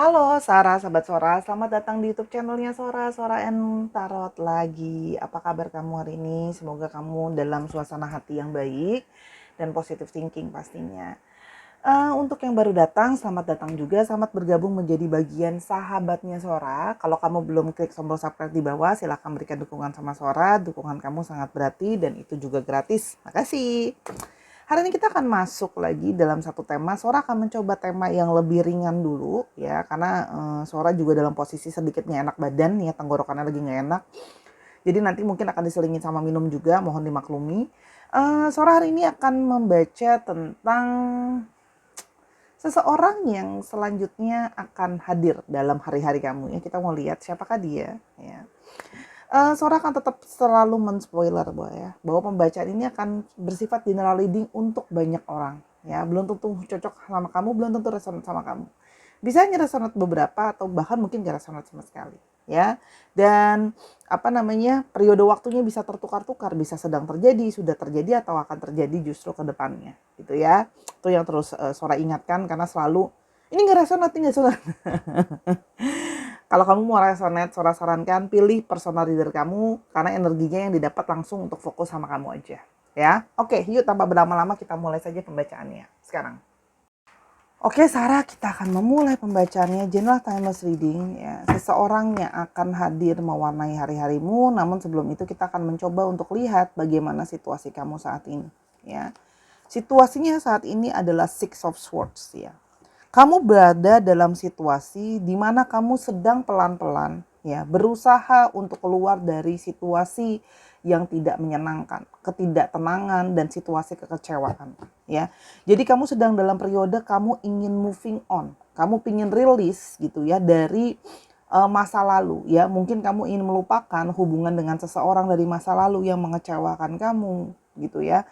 Halo Sarah, sahabat Sora, selamat datang di YouTube channelnya Sora, Sora and Tarot lagi. Apa kabar kamu hari ini? Semoga kamu dalam suasana hati yang baik dan positive thinking pastinya. Untuk yang baru datang, selamat datang juga, selamat bergabung menjadi bagian sahabatnya Sora. Kalau kamu belum klik tombol subscribe di bawah, silahkan berikan dukungan sama Sora. Dukungan kamu sangat berarti dan itu juga gratis. Makasih. Hari ini kita akan masuk lagi dalam satu tema. Sora akan mencoba tema yang lebih ringan dulu ya, karena Sora juga dalam posisi sedikit nggak enak badan ya, tenggorokannya lagi nggak enak. Jadi nanti mungkin akan diselingin sama minum juga, mohon dimaklumi. Sora hari ini akan membaca tentang seseorang yang selanjutnya akan hadir dalam hari-hari kamu ya. Kita mau lihat siapakah dia ya. Sora akan tetap selalu men-spoiler bahwa pembacaan ini akan bersifat general reading untuk banyak orang ya, belum tentu cocok sama kamu, belum tentu resonate sama kamu. Bisa resonate beberapa atau bahkan mungkin gak resonate sama sekali ya. Dan periode waktunya bisa tertukar-tukar, bisa sedang terjadi, sudah terjadi, atau akan terjadi justru ke depannya gitu ya. Itu yang terus Sora ingatkan, karena selalu ini gak resonate, ini gak resonate. Kalau kamu mau resonate, Sora sarankan pilih personal reader kamu, karena energinya yang didapat langsung untuk fokus sama kamu aja. Ya, oke, yuk tanpa berlama-lama kita mulai saja pembacaannya sekarang. Oke, Sarah, kita akan memulai pembacaannya. General Timeless Reading ya. Seseorang yang akan hadir mewarnai hari-harimu, namun sebelum itu kita akan mencoba untuk lihat bagaimana situasi kamu saat ini ya. Situasinya saat ini adalah Six of Swords ya. Kamu berada dalam situasi di mana kamu sedang pelan-pelan ya berusaha untuk keluar dari situasi yang tidak menyenangkan, ketidaktenangan dan situasi kekecewaan ya. Jadi kamu sedang dalam periode kamu ingin moving on. Kamu ingin rilis gitu ya dari masa lalu ya. Mungkin kamu ingin melupakan hubungan dengan seseorang dari masa lalu yang mengecewakan kamu gitu ya.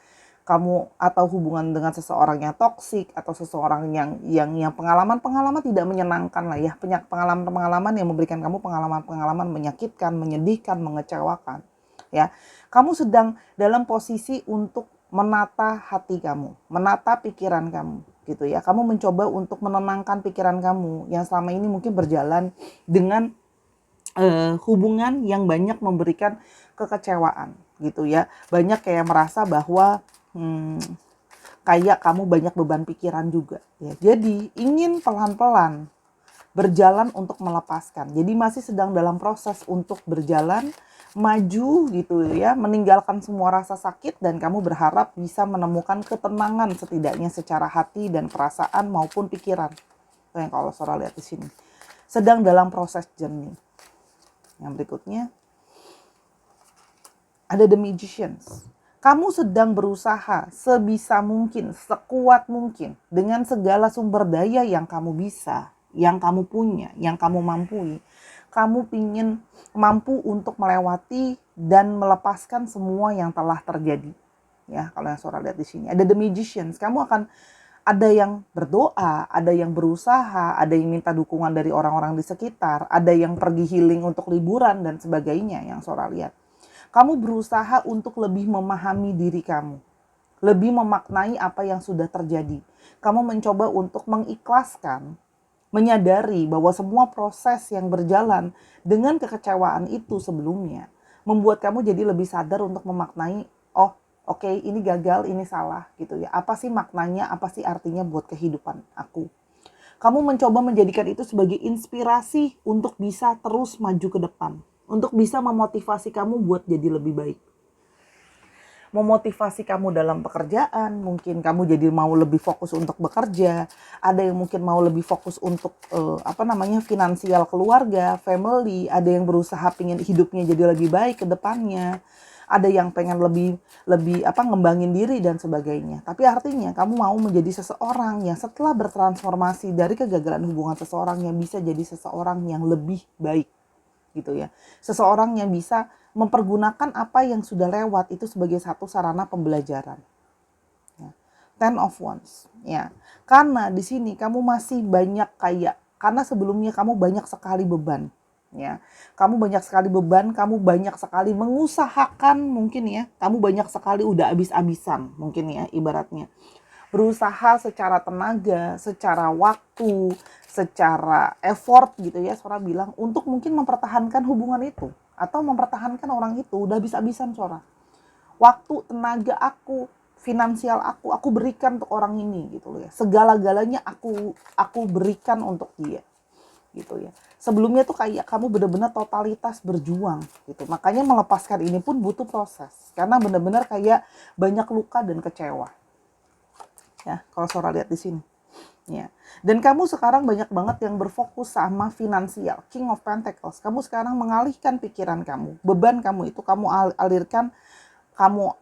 Kamu atau hubungan dengan seseorang yang toksik atau seseorang yang pengalaman-pengalaman tidak menyenangkan lah ya, pengalaman-pengalaman yang memberikan kamu pengalaman-pengalaman menyakitkan, menyedihkan, mengecewakan ya. Kamu sedang dalam posisi untuk menata hati kamu, menata pikiran kamu gitu ya. Kamu mencoba untuk menenangkan pikiran kamu yang selama ini mungkin berjalan dengan hubungan yang banyak memberikan kekecewaan gitu ya. Banyak kayak merasa bahwa kayak kamu banyak beban pikiran juga ya. Jadi ingin pelan-pelan berjalan untuk melepaskan. Jadi masih sedang dalam proses untuk berjalan maju gitu ya, meninggalkan semua rasa sakit, dan kamu berharap bisa menemukan ketenangan setidaknya secara hati dan perasaan maupun pikiran. Itu yang kalau Sora lihat di sini. Sedang dalam proses journey. Yang berikutnya ada The Magicians. Kamu sedang berusaha sebisa mungkin, sekuat mungkin, dengan segala sumber daya yang kamu bisa, yang kamu punya, yang kamu mampu. Kamu ingin mampu untuk melewati dan melepaskan semua yang telah terjadi. Ya, kalau yang Sora lihat di sini ada The Magicians. Kamu akan ada yang berdoa, ada yang berusaha, ada yang minta dukungan dari orang-orang di sekitar, ada yang pergi healing untuk liburan dan sebagainya yang Sora lihat. Kamu berusaha untuk lebih memahami diri kamu, lebih memaknai apa yang sudah terjadi. Kamu mencoba untuk mengikhlaskan, menyadari bahwa semua proses yang berjalan dengan kekecewaan itu sebelumnya membuat kamu jadi lebih sadar untuk memaknai, oh oke, ini gagal, ini salah gitu ya. Apa sih maknanya, apa sih artinya buat kehidupan aku? Kamu mencoba menjadikan itu sebagai inspirasi untuk bisa terus maju ke depan, untuk bisa memotivasi kamu buat jadi lebih baik. Memotivasi kamu dalam pekerjaan, mungkin kamu jadi mau lebih fokus untuk bekerja, ada yang mungkin mau lebih fokus untuk finansial keluarga, family, ada yang berusaha pengen hidupnya jadi lebih baik ke depannya, ada yang pengen lebih ngembangin diri dan sebagainya. Tapi artinya kamu mau menjadi seseorang yang setelah bertransformasi dari kegagalan hubungan seseorang yang bisa jadi seseorang yang lebih baik gitu ya. Seseorang yang bisa mempergunakan apa yang sudah lewat itu sebagai satu sarana pembelajaran. Ya. Ten of Wands. Ya. Karena di sini kamu masih banyak karena sebelumnya kamu banyak sekali beban. Ya. Kamu banyak sekali beban, kamu banyak sekali mengusahakan mungkin ya. Kamu banyak sekali udah habis-habisan mungkin ya ibaratnya. berusaha secara tenaga, secara waktu, secara effort gitu ya, Sora bilang, untuk mungkin mempertahankan hubungan itu atau mempertahankan orang itu. Udah bisa-bisan Sora. Waktu, tenaga aku, finansial aku berikan untuk orang ini gitu loh ya. Segala-galanya aku berikan untuk dia gitu ya. Sebelumnya tuh kayak kamu benar-benar totalitas berjuang gitu. Makanya melepaskan ini pun butuh proses. Karena benar-benar kayak banyak luka dan kecewa. Ya, kalau Sora lihat di sini. Ya. Dan kamu sekarang banyak banget yang berfokus sama finansial, King of Pentacles. Kamu sekarang mengalihkan pikiran kamu, beban kamu itu kamu alirkan, kamu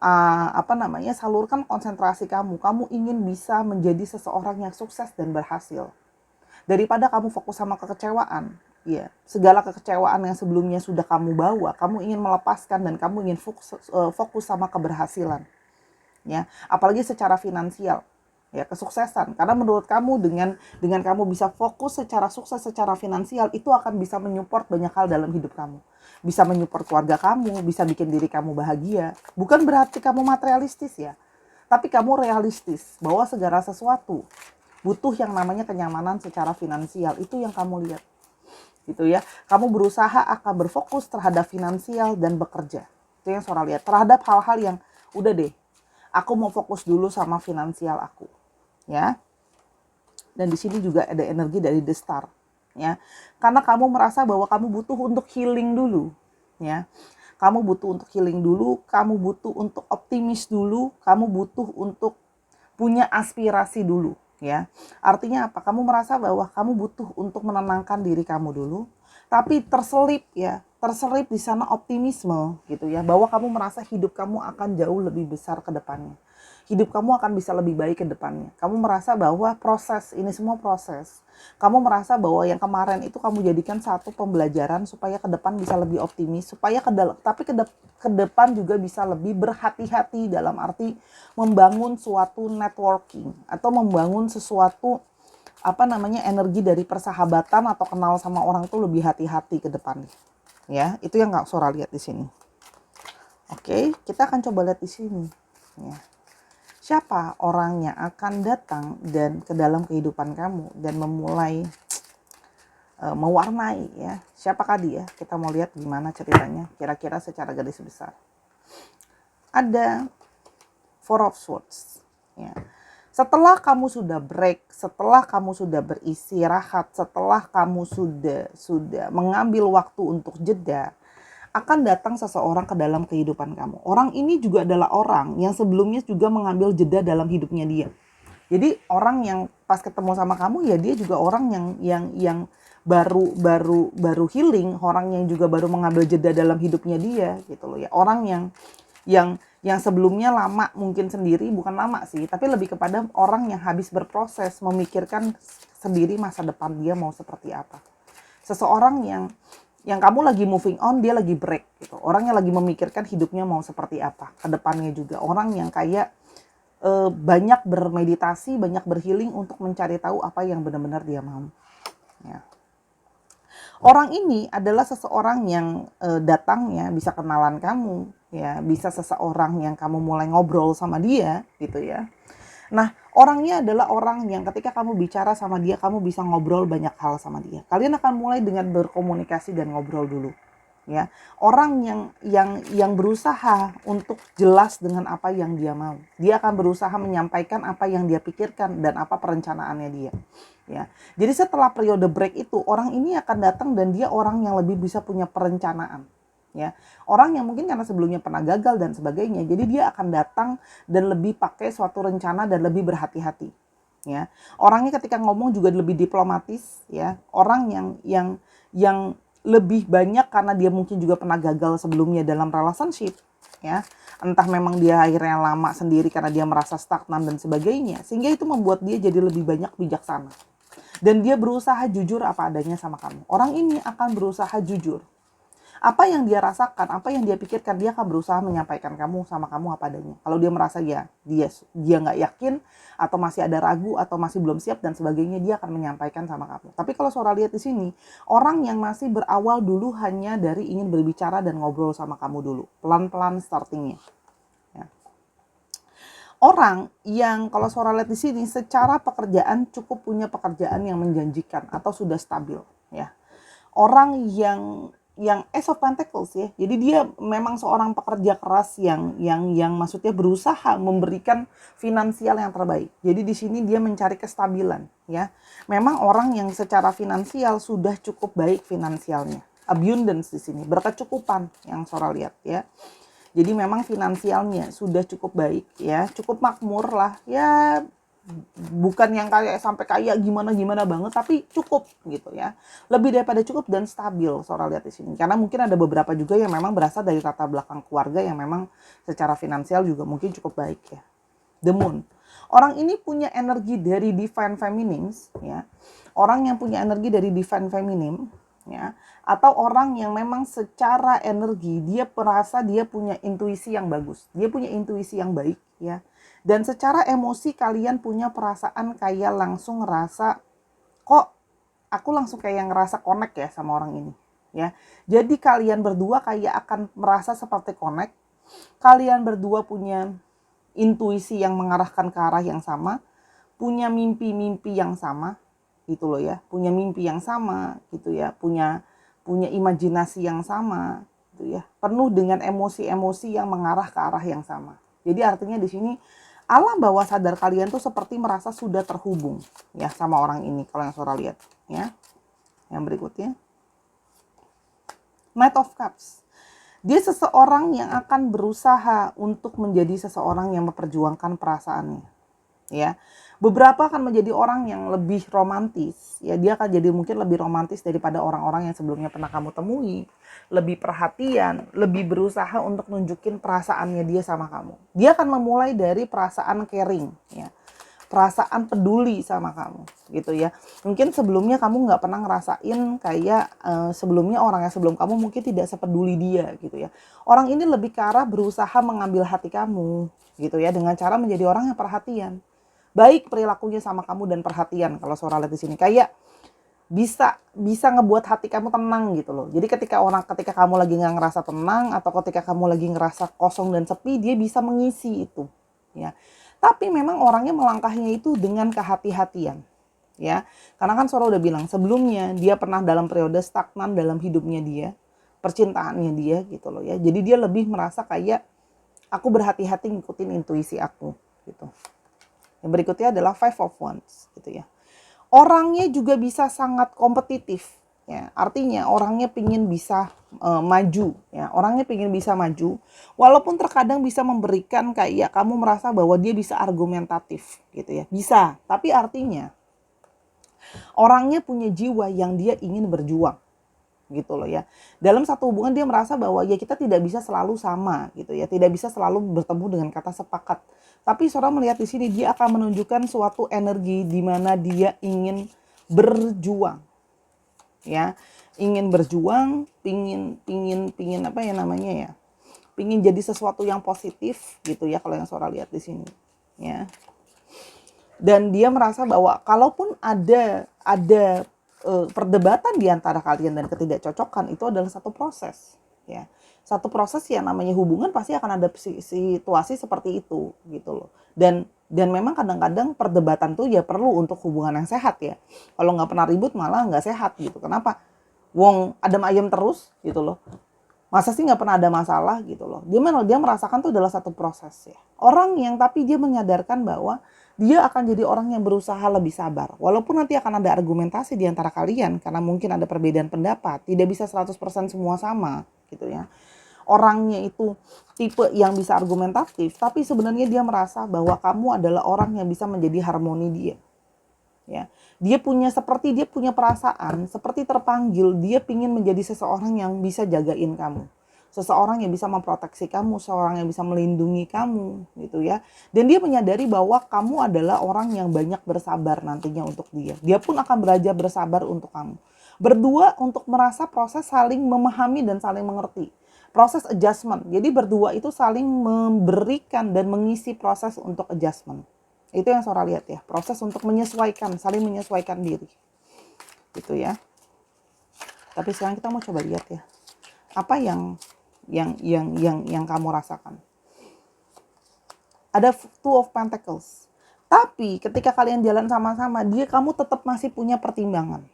salurkan konsentrasi kamu. Kamu ingin bisa menjadi seseorang yang sukses dan berhasil. Daripada kamu fokus sama kekecewaan, ya, segala kekecewaan yang sebelumnya sudah kamu bawa, kamu ingin melepaskan dan kamu ingin fokus sama keberhasilan. Ya, apalagi secara finansial. Ya, kesuksesan. Karena menurut kamu dengan kamu bisa fokus secara sukses secara finansial, itu akan bisa menyupport banyak hal dalam hidup kamu. Bisa menyupport keluarga kamu, bisa bikin diri kamu bahagia. Bukan berarti kamu materialistis ya, tapi kamu realistis bahwa segala sesuatu butuh yang namanya kenyamanan secara finansial. Itu yang kamu lihat. Gitu ya. Kamu berusaha akan berfokus terhadap finansial dan bekerja. Itu yang Sora lihat. Terhadap hal-hal yang udah deh, aku mau fokus dulu sama finansial aku. Ya. Dan di sini juga ada energi dari The Star, ya. Karena kamu merasa bahwa kamu butuh untuk healing dulu, ya. Kamu butuh untuk healing dulu, kamu butuh untuk optimis dulu, kamu butuh untuk punya aspirasi dulu, ya. Artinya apa? Kamu merasa bahwa kamu butuh untuk menenangkan diri kamu dulu, tapi terselip di sana optimisme gitu ya, bahwa kamu merasa hidup kamu akan jauh lebih besar ke depannya. Hidup kamu akan bisa lebih baik ke depannya. Kamu merasa bahwa proses, ini semua proses. Kamu merasa bahwa yang kemarin itu kamu jadikan satu pembelajaran supaya ke depan bisa lebih optimis, supaya ke depan juga bisa lebih berhati-hati dalam arti membangun suatu networking atau membangun sesuatu energi dari persahabatan atau kenal sama orang tuh lebih hati-hati ke depannya. Ya, itu yang nggak Sora lihat di sini. Oke, kita akan coba lihat di sini. Ya. Siapa orang yang akan datang dan ke dalam kehidupan kamu dan memulai mewarnai ya. Siapakah dia? Kita mau lihat gimana ceritanya kira-kira secara garis besar. Ada Four of Swords. Ya. Setelah kamu sudah break, setelah kamu sudah beristirahat, setelah kamu sudah mengambil waktu untuk jeda, akan datang seseorang ke dalam kehidupan kamu. Orang ini juga adalah orang yang sebelumnya juga mengambil jeda dalam hidupnya dia. Jadi orang yang pas ketemu sama kamu ya dia juga orang yang baru healing, orang yang juga baru mengambil jeda dalam hidupnya dia gitu loh ya. Orang yang sebelumnya lama mungkin sendiri, bukan lama sih, tapi lebih kepada orang yang habis berproses memikirkan sendiri masa depan dia mau seperti apa. Seseorang yang kamu lagi moving on, dia lagi break gitu. Orang yang lagi memikirkan hidupnya mau seperti apa ke depannya juga. Orang yang kayak banyak bermeditasi, banyak berhealing untuk mencari tahu apa yang benar-benar dia mau. Ya. Orang ini adalah seseorang yang datangnya bisa kenalan kamu, ya, bisa seseorang yang kamu mulai ngobrol sama dia gitu ya. Nah, orangnya adalah orang yang ketika kamu bicara sama dia, kamu bisa ngobrol banyak hal sama dia. Kalian akan mulai dengan berkomunikasi dan ngobrol dulu. Ya, orang yang berusaha untuk jelas dengan apa yang dia mau. Dia akan berusaha menyampaikan apa yang dia pikirkan dan apa perencanaannya dia. Ya, jadi setelah periode break itu, orang ini akan datang dan dia orang yang lebih bisa punya perencanaan. Ya, orang yang mungkin karena sebelumnya pernah gagal dan sebagainya, jadi dia akan datang dan lebih pakai suatu rencana dan lebih berhati-hati. Ya, orangnya ketika ngomong juga lebih diplomatis. Ya, orang yang lebih banyak karena dia mungkin juga pernah gagal sebelumnya dalam relationship. Ya, entah memang dia akhirnya lama sendiri karena dia merasa stagnan dan sebagainya, sehingga itu membuat dia jadi lebih banyak bijaksana. Dan dia berusaha jujur apa adanya sama kamu. Orang ini akan berusaha jujur. Apa yang dia rasakan, apa yang dia pikirkan, dia akan berusaha menyampaikan sama kamu apa adanya. Kalau dia merasa ya dia nggak yakin atau masih ada ragu atau masih belum siap dan sebagainya, dia akan menyampaikan sama kamu. Tapi kalau Sora lihat di sini, orang yang masih berawal dulu hanya dari ingin berbicara dan ngobrol sama kamu dulu, pelan-pelan startingnya. Ya. Orang yang kalau Sora lihat di sini secara pekerjaan cukup punya pekerjaan yang menjanjikan atau sudah stabil ya. Orang yang Ace of Pentacles ya. Jadi dia memang seorang pekerja keras yang maksudnya berusaha memberikan finansial yang terbaik. Jadi di sini dia mencari kestabilan ya. Memang orang yang secara finansial sudah cukup baik finansialnya. Abundance di sini, berkecukupan yang Sora lihat ya. Jadi memang finansialnya sudah cukup baik ya, cukup makmur lah ya, bukan yang kayak sampai kaya gimana banget, tapi cukup gitu ya, lebih daripada cukup dan stabil Sora lihat di sini. Karena mungkin ada beberapa juga yang memang berasal dari latar belakang keluarga yang memang secara finansial juga mungkin cukup baik ya. The Moon, orang ini punya energi dari Divine Feminine ya, orang yang punya energi dari Divine Feminine ya, atau orang yang memang secara energi dia merasa dia punya intuisi yang bagus, dia punya intuisi yang baik ya, dan secara emosi kalian punya perasaan kayak langsung ngerasa, kok aku langsung kayak ngerasa connect ya sama orang ini ya. Jadi kalian berdua kayak akan merasa seperti connect, kalian berdua punya intuisi yang mengarahkan ke arah yang sama, punya mimpi-mimpi yang sama gitu loh ya, punya mimpi yang sama gitu ya, punya imajinasi yang sama gitu ya, penuh dengan emosi-emosi yang mengarah ke arah yang sama. Jadi artinya di sini alam bawah sadar kalian tuh seperti merasa sudah terhubung ya sama orang ini kalau yang Sora lihat ya. Yang berikutnya Knight of Cups. Dia seseorang yang akan berusaha untuk menjadi seseorang yang memperjuangkan perasaannya ya. Beberapa akan menjadi orang yang lebih romantis ya, dia akan jadi mungkin lebih romantis daripada orang-orang yang sebelumnya pernah kamu temui, lebih perhatian, lebih berusaha untuk nunjukin perasaannya dia sama kamu. Dia akan memulai dari perasaan caring ya, perasaan peduli sama kamu gitu ya. Mungkin sebelumnya kamu nggak pernah ngerasain kayak sebelumnya orang yang sebelum kamu mungkin tidak sepeduli dia gitu ya. Orang ini lebih ke arah berusaha mengambil hati kamu gitu ya, dengan cara menjadi orang yang perhatian, baik perilakunya sama kamu dan perhatian. Kalau Sora lihat di sini kayak bisa ngebuat hati kamu tenang gitu loh. Jadi ketika kamu lagi nggak ngerasa tenang atau ketika kamu lagi ngerasa kosong dan sepi, dia bisa mengisi itu ya. Tapi memang orangnya melangkahnya itu dengan kehati-hatian ya. Karena kan Sora udah bilang sebelumnya dia pernah dalam periode stagnan dalam hidupnya dia, percintaannya dia gitu loh ya. Jadi dia lebih merasa kayak aku berhati-hati ngikutin intuisi aku gitu. Yang berikutnya adalah Five of Wands gitu ya. Orangnya juga bisa sangat kompetitif ya. Artinya orangnya pingin bisa maju ya. Orangnya pingin bisa maju walaupun terkadang bisa memberikan kayak kamu merasa bahwa dia bisa argumentatif gitu ya. Bisa, tapi artinya orangnya punya jiwa yang dia ingin berjuang gitu loh ya. Dalam satu hubungan dia merasa bahwa ya kita tidak bisa selalu sama gitu ya, tidak bisa selalu bertemu dengan kata sepakat. Tapi Sora melihat di sini dia akan menunjukkan suatu energi di mana dia ingin berjuang ya, ingin berjuang, pingin apa ya namanya ya, pingin jadi sesuatu yang positif gitu ya kalau yang Sora lihat di sini ya. Dan dia merasa bahwa kalaupun ada perdebatan di antara kalian dan ketidakcocokan, itu adalah satu proses ya. Satu proses yang namanya hubungan pasti akan ada situasi seperti itu gitu loh. Dan memang kadang-kadang perdebatan tuh ya perlu untuk hubungan yang sehat ya. Kalau nggak pernah ribut malah nggak sehat gitu. Kenapa? Wong adem ayem terus gitu loh. Masa sih nggak pernah ada masalah gitu loh. Dia merasakan tuh adalah satu proses ya. Orang yang tapi dia menyadarkan bahwa dia akan jadi orang yang berusaha lebih sabar. Walaupun nanti akan ada argumentasi di antara kalian karena mungkin ada perbedaan pendapat, tidak bisa 100% semua sama gitu ya. Orangnya itu tipe yang bisa argumentatif, tapi sebenarnya dia merasa bahwa kamu adalah orang yang bisa menjadi harmoni dia. Ya. Dia punya perasaan seperti terpanggil, dia pingin menjadi seseorang yang bisa jagain kamu. Seseorang yang bisa memproteksi kamu, seseorang yang bisa melindungi kamu gitu ya. Dan dia menyadari bahwa kamu adalah orang yang banyak bersabar nantinya untuk dia. Dia pun akan belajar bersabar untuk kamu. Berdua untuk merasa proses saling memahami dan saling mengerti. Proses adjustment. Jadi berdua itu saling memberikan dan mengisi proses untuk adjustment. Itu yang Sora lihat ya, proses untuk menyesuaikan, saling menyesuaikan diri. Gitu ya. Tapi sekarang kita mau coba lihat ya. Apa yang kamu rasakan? Ada Two of Pentacles. Tapi ketika kalian jalan sama-sama, kamu tetap masih punya pertimbangan.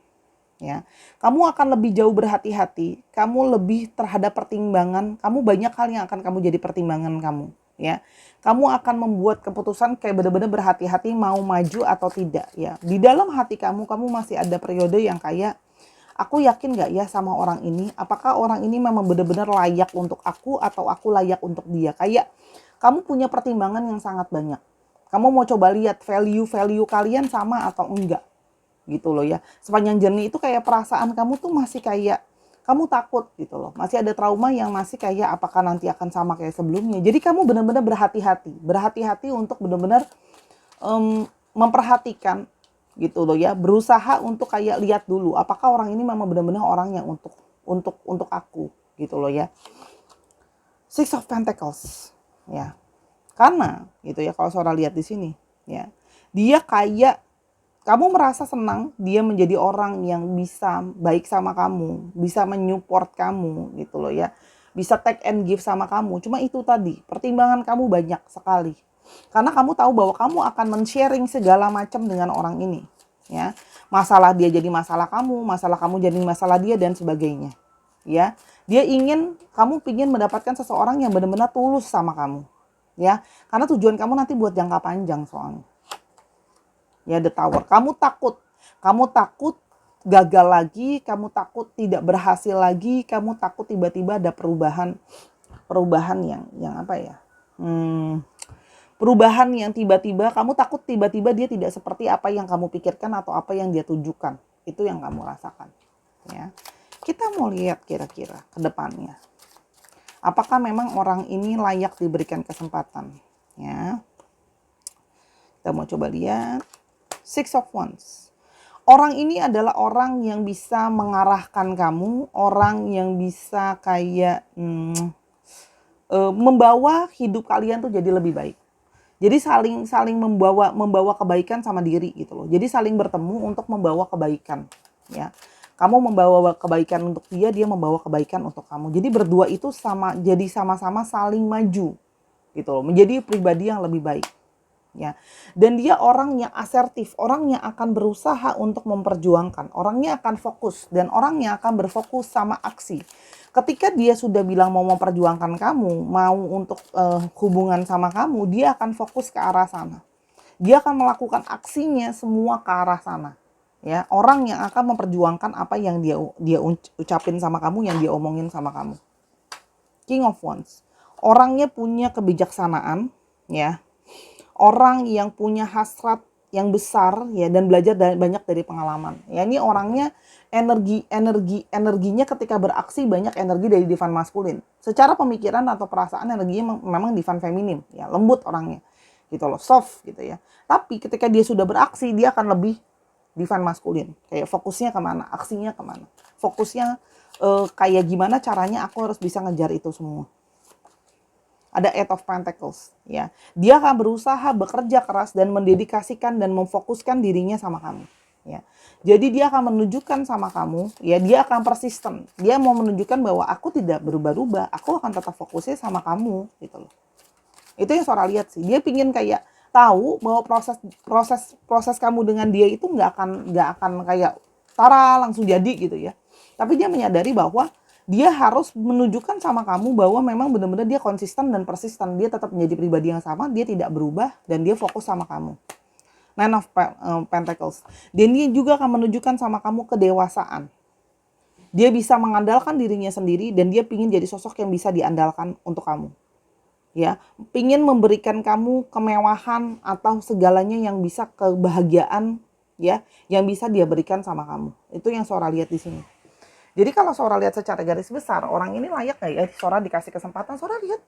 Ya, kamu akan lebih jauh berhati-hati, kamu lebih terhadap pertimbangan, kamu banyak hal yang akan kamu jadi pertimbangan kamu, ya. Kamu akan membuat keputusan kayak benar-benar berhati-hati mau maju atau tidak, ya. Di dalam hati kamu masih ada periode yang kayak, aku yakin gak ya sama orang ini? Apakah orang ini memang benar-benar layak untuk aku atau aku layak untuk dia? Kayak kamu punya pertimbangan yang sangat banyak. Kamu mau coba lihat value-value kalian sama atau enggak. Gitu loh ya. Sepanjang journey itu kayak perasaan kamu tuh masih kayak kamu takut gitu loh. Masih ada trauma yang masih kayak apakah nanti akan sama kayak sebelumnya. Jadi kamu benar-benar berhati-hati. Berhati-hati untuk benar-benar memperhatikan gitu loh ya. Berusaha untuk kayak lihat dulu apakah orang ini memang benar-benar orang yang untuk aku gitu loh ya. Six of Pentacles ya. Karena gitu ya kalau Sora lihat di sini ya. Dia kayak kamu merasa senang dia menjadi orang yang bisa baik sama kamu, bisa menyupport kamu gitu loh ya. Bisa take and give sama kamu. Cuma itu tadi, pertimbangan kamu banyak sekali. Karena kamu tahu bahwa kamu akan men-sharing segala macam dengan orang ini, ya. Masalah dia jadi masalah kamu jadi masalah dia dan sebagainya. Ya. Dia kamu ingin mendapatkan seseorang yang benar-benar tulus sama kamu. Ya. Karena tujuan kamu nanti buat jangka panjang soalnya. Ya, The Tower. Kamu takut gagal lagi, kamu takut tidak berhasil lagi, kamu takut tiba-tiba ada perubahan yang apa ya? Perubahan yang tiba-tiba, kamu takut tiba-tiba dia tidak seperti apa yang kamu pikirkan atau apa yang dia tunjukkan. Itu yang kamu rasakan. Ya. Kita mau lihat kira-kira ke depannya. Apakah memang orang ini layak diberikan kesempatan? Ya. Kita mau coba lihat. Six of Wands. Orang ini adalah orang yang bisa mengarahkan kamu, orang yang bisa kayak membawa hidup kalian tuh jadi lebih baik. Jadi saling membawa kebaikan sama diri gitu loh. Jadi saling bertemu untuk membawa kebaikan, ya. Kamu membawa kebaikan untuk dia, dia membawa kebaikan untuk kamu. Jadi berdua itu sama-sama saling maju gitu loh, menjadi pribadi yang lebih baik. Ya. Dan dia orang yang asertif, orang yang akan berusaha untuk memperjuangkan, orangnya akan fokus dan orangnya akan berfokus sama aksi. Ketika dia sudah bilang mau memperjuangkan kamu, mau untuk hubungan sama kamu, dia akan fokus ke arah sana. Dia akan melakukan aksinya semua ke arah sana. Ya, orang yang akan memperjuangkan apa yang dia ucapin sama kamu, yang dia omongin sama kamu. King of Wands. Orangnya punya kebijaksanaan, ya. Orang yang punya hasrat yang besar ya dan belajar banyak dari pengalaman. Ya, ini orangnya energinya ketika beraksi banyak energi dari divine maskulin. Secara pemikiran atau perasaan energinya memang divine feminim, ya, lembut orangnya. Gitu loh, soft gitu ya. Tapi ketika dia sudah beraksi, dia akan lebih divine maskulin. Kayak fokusnya kemana, aksinya kemana. Fokusnya kayak gimana caranya aku harus bisa ngejar itu semua. Ada Eight of Pentacles, ya. Dia akan berusaha bekerja keras dan mendedikasikan dan memfokuskan dirinya sama kamu, ya. Jadi dia akan menunjukkan sama kamu, ya, dia akan persisten. Dia mau menunjukkan bahwa aku tidak berubah-ubah, aku akan tetap fokusnya sama kamu, gitu loh. Itu yang Sora lihat sih. Dia pingin kayak tahu bahwa proses kamu dengan dia itu nggak akan kayak tara langsung jadi gitu ya. Tapi dia menyadari bahwa dia harus menunjukkan sama kamu bahwa memang benar-benar dia konsisten dan persisten. Dia tetap menjadi pribadi yang sama, dia tidak berubah, dan dia fokus sama kamu. Nine of Pentacles. Dan dia juga akan menunjukkan sama kamu kedewasaan. Dia bisa mengandalkan dirinya sendiri, dan dia pingin jadi sosok yang bisa diandalkan untuk kamu. Ya, pingin memberikan kamu kemewahan atau segalanya yang bisa kebahagiaan, ya, yang bisa dia berikan sama kamu. Itu yang Sora lihat di sini. Jadi kalau Sora lihat secara garis besar, orang ini layak gak ya Sora dikasih kesempatan? Sora lihat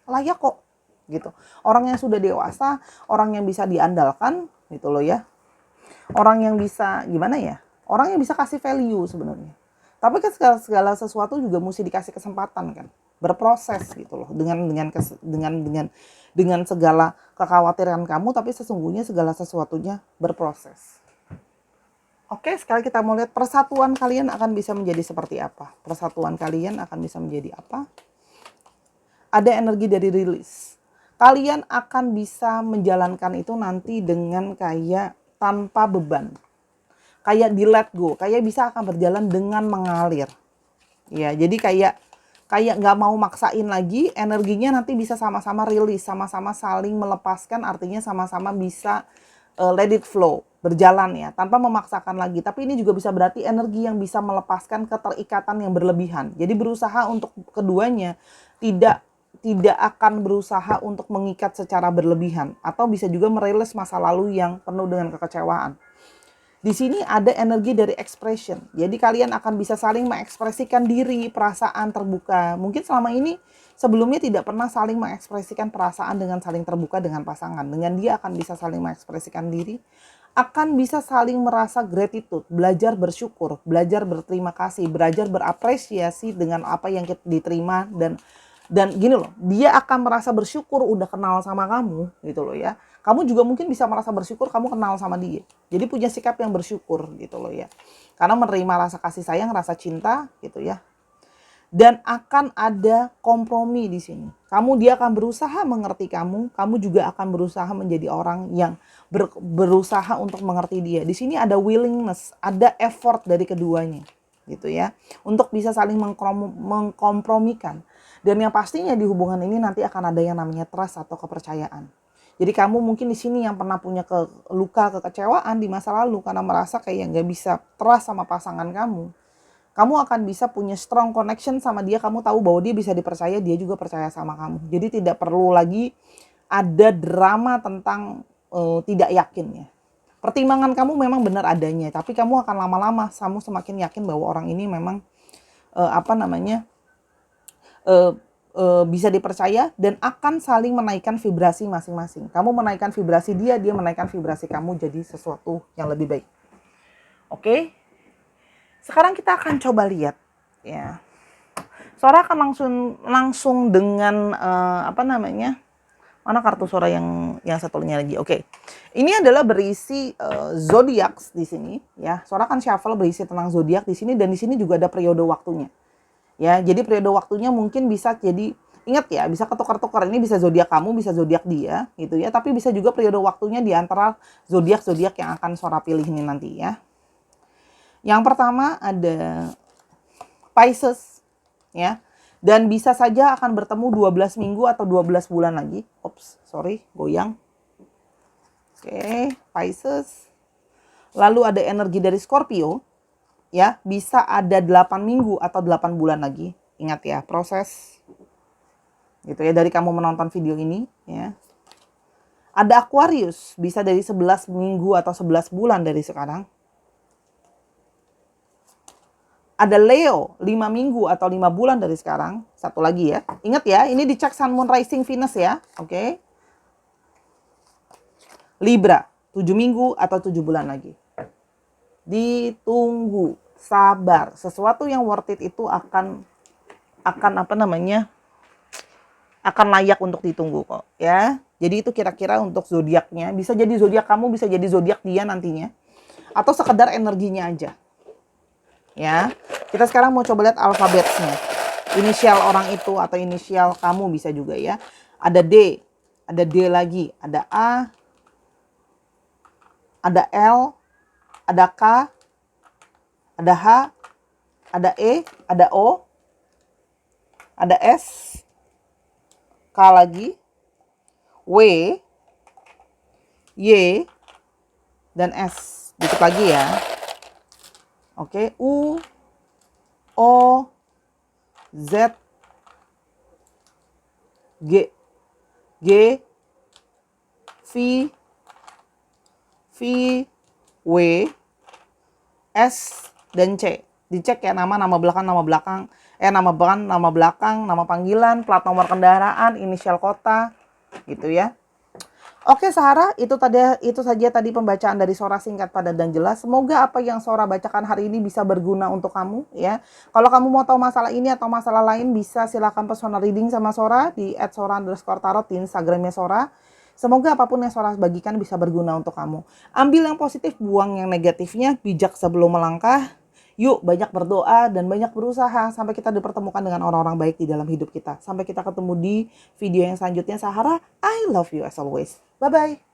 layak kok, gitu. Orang yang sudah dewasa, orang yang bisa diandalkan, gitu loh ya. Orang yang bisa, gimana ya? Orang yang bisa kasih value sebenarnya. Tapi kan segala sesuatu juga mesti dikasih kesempatan kan. Berproses gitu loh. Dengan segala kekhawatiran kamu, tapi sesungguhnya segala sesuatunya berproses. Oke, sekarang kita mau lihat persatuan kalian akan bisa menjadi seperti apa. Persatuan kalian akan bisa menjadi apa? Ada energi dari rilis. Kalian akan bisa menjalankan itu nanti dengan kayak tanpa beban. Kayak di let go, kayak bisa akan berjalan dengan mengalir. Ya, jadi kayak nggak mau maksain lagi, energinya nanti bisa sama-sama rilis, sama-sama saling melepaskan, artinya sama-sama bisa let it flow, berjalan ya, tanpa memaksakan lagi. Tapi ini juga bisa berarti energi yang bisa melepaskan keterikatan yang berlebihan. Jadi berusaha untuk keduanya tidak tidak akan berusaha untuk mengikat secara berlebihan, atau bisa juga merilis masa lalu yang penuh dengan kekecewaan. Di sini ada energi dari expression. Jadi kalian akan bisa saling mengekspresikan diri, perasaan terbuka. Mungkin selama ini sebelumnya tidak pernah saling mengekspresikan perasaan dengan saling terbuka dengan pasangan. Dengan dia akan bisa saling mengekspresikan diri, akan bisa saling merasa gratitude, belajar bersyukur, belajar berterima kasih, belajar berapresiasi dengan apa yang kita diterima, dan gini loh, dia akan merasa bersyukur udah kenal sama kamu gitu loh ya. Kamu juga mungkin bisa merasa bersyukur kamu kenal sama dia. Jadi punya sikap yang bersyukur gitu loh ya. Karena menerima rasa kasih sayang, rasa cinta gitu ya. Dan akan ada kompromi di sini. Dia akan berusaha mengerti kamu juga akan berusaha menjadi orang yang berusaha untuk mengerti dia. Di sini ada willingness, ada effort dari keduanya gitu ya. Untuk bisa saling mengkompromikan. Dan yang pastinya di hubungan ini nanti akan ada yang namanya trust atau kepercayaan. Jadi kamu mungkin di sini yang pernah punya luka kekecewaan di masa lalu karena merasa kayak nggak bisa trust sama pasangan kamu. Kamu akan bisa punya strong connection sama dia. Kamu tahu bahwa dia bisa dipercaya, dia juga percaya sama kamu. Jadi tidak perlu lagi ada drama tentang tidak yakin ya. Pertimbangan kamu memang benar adanya, tapi kamu akan lama-lama kamu semakin yakin bahwa orang ini memang bisa dipercaya dan akan saling menaikkan vibrasi masing-masing. Kamu menaikkan vibrasi dia, dia menaikkan vibrasi kamu jadi sesuatu yang lebih baik. Oke? Sekarang kita akan coba lihat ya. Sora akan langsung dengan mana kartu Sora yang satunya lagi. Oke. Ini adalah berisi zodiak di sini ya. Sora akan shuffle berisi tentang zodiak di sini, dan di sini juga ada periode waktunya. Ya, jadi periode waktunya mungkin bisa jadi, ingat ya, bisa ketukar-tukar. Ini bisa zodiak kamu, bisa zodiak dia, gitu ya. Tapi bisa juga periode waktunya di antara zodiak-zodiak yang akan Sora pilih ini nanti ya. Yang pertama ada Pisces, ya. Dan bisa saja akan bertemu 12 minggu atau 12 bulan lagi. Ops, sorry, goyang. Oke, Pisces. Lalu ada energi dari Scorpio. Ya, bisa ada 8 minggu atau 8 bulan lagi. Ingat ya, proses gitu ya dari kamu menonton video ini ya. Ada Aquarius, bisa dari 11 minggu atau 11 bulan dari sekarang. Ada Leo, 5 minggu atau 5 bulan dari sekarang. Satu lagi ya. Ingat ya, ini dicek Sun, Moon, Rising, Venus ya. Oke. Libra, 7 minggu atau 7 bulan lagi. Ditunggu, sabar. Sesuatu yang worth it itu akan akan layak untuk ditunggu kok ya. Jadi itu kira-kira untuk zodiaknya. Bisa jadi zodiak kamu, bisa jadi zodiak dia nantinya, atau sekedar energinya aja ya. Kita sekarang mau coba lihat alfabetnya, inisial orang itu atau inisial kamu bisa juga ya. Ada D, ada D lagi, ada A, ada L, ada K, ada H, ada E, ada O, ada S, K lagi, W, Y, dan S. Dikit lagi ya. Oke, U, O, Z, G, V, W, S, dan C. Dicek ya nama belakang, nama panggilan, plat nomor kendaraan, inisial kota, gitu ya. Oke Sarah, itu saja tadi pembacaan dari Sora, singkat, padat, dan jelas. Semoga apa yang Sora bacakan hari ini bisa berguna untuk kamu ya. Kalau kamu mau tahu masalah ini atau masalah lain, bisa silakan personal reading sama Sora di @sora_tarot di Instagramnya Sora. Semoga apapun yang Sora bagikan bisa berguna untuk kamu. Ambil yang positif, buang yang negatifnya, bijak sebelum melangkah. Yuk banyak berdoa dan banyak berusaha sampai kita dipertemukan dengan orang-orang baik di dalam hidup kita. Sampai kita ketemu di video yang selanjutnya. Sahara, I love you as always. Bye-bye.